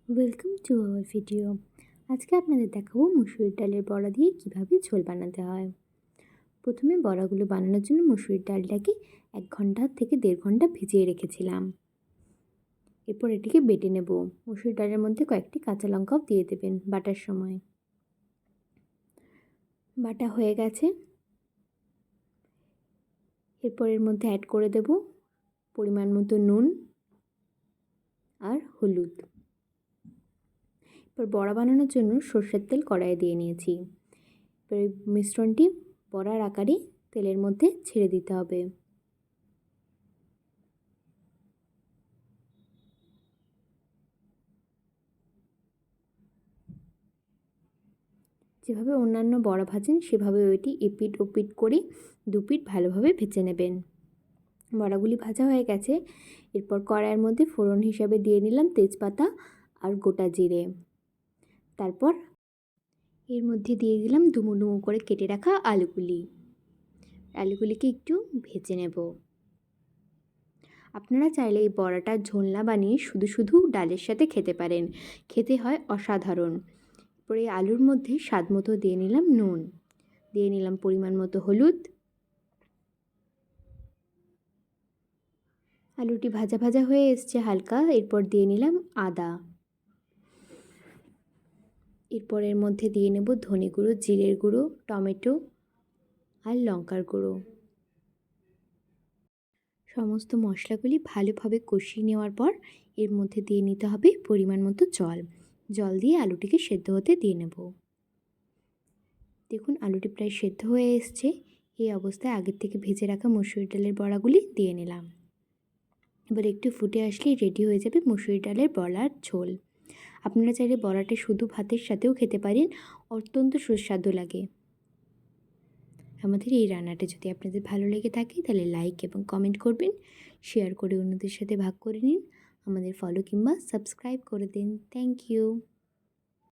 Welcome to our video. আজকে আপনাদের দেখাবো মুসুরির ডালের বড়া দিয়ে কিভাবে ঝোল বানাতে হয়। প্রথমে বড়াগুলো বানানোর জন্য মুসুরির ডালটাকে 1 ঘন্টা থেকে 1.5 ঘন্টা ভিজিয়ে রেখেছিলাম। এরপর এটিকে বেটে নেব। মুসুরির ডালের মধ্যে কয়েকটি কাঁচা লঙ্কাও দিয়ে দেবেন বাটার সময়। বাটা হয়ে গেছে। এরপর এর মধ্যে অ্যাড করে দেব পরিমাণ মতো নুন আর হলুদ। এরপর বড়া বানানোর জন্য সরষের তেল কড়াইয়ে দিয়ে নিয়েছি। এবার এই মিশ্রণটি বড়ার আকারে তেলের মধ্যে ছেড়ে দিতে হবে। যেভাবে অন্যান্য বড়া ভাজেন সেভাবে ওইটি এপিঠ ওপিঠ করে দুপিঠ ভালোভাবে ভেজে নেবেন। বড়াগুলি ভাজা হয়ে গেছে। এরপর কড়াইয়ের মধ্যে ফোড়ন হিসাবে দিয়ে নিলাম তেজপাতা আর গোটা জিরে। তারপর এর মধ্যে দিয়ে দিলাম ডুমো ডুমো করে কেটে রাখা আলুগুলিকে একটু ভেজে নেব। আপনারা চাইলে এই বড়াটা ঝোল না বানিয়ে শুধু শুধু ডালের সাথে খেতে পারেন, খেতে হয় অসাধারণ। এরপরে আলুর মধ্যে স্বাদ মতো দিয়ে নিলাম নুন, দিয়ে নিলাম পরিমাণ মতো হলুদ। আলুটি ভাজা ভাজা হয়ে এসছে হালকা। এরপর দিয়ে নিলাম আদা। এরপর এর মধ্যে দিয়ে নেব ধনে গুঁড়ো, জিরের গুঁড়ো, টমেটো আর লঙ্কার গুঁড়ো। সমস্ত মশলাগুলি ভালোভাবে কষিয়ে নেওয়ার পর এর মধ্যে দিয়ে নিতে হবে পরিমাণ মতো জল দিয়ে আলুটিকে সেদ্ধ হতে দিয়ে নেব। দেখুন আলুটি প্রায় সেদ্ধ হয়ে এসছে। এই অবস্থায় আগের থেকে ভেজে রাখা মসুর ডালের বড়াগুলি দিয়ে নিলাম। এবার একটু ফুটে আসলেই রেডি হয়ে যাবে মুসুরি ডালের বড়ার ঝোল। আপনারা চাইলে বড়াটা শুধু ভাতের সাথেও খেতে পারেন, অত্যন্ত সুস্বাদু লাগে। আমাদের এই রান্নাটা যদি আপনাদের ভালো লেগে থাকে তাহলে লাইক এবং কমেন্ট করবেন, শেয়ার করে অন্যদের সাথে ভাগ করে নিন, আমাদের ফলো কিংবা সাবস্ক্রাইব করে দিন। Thank you.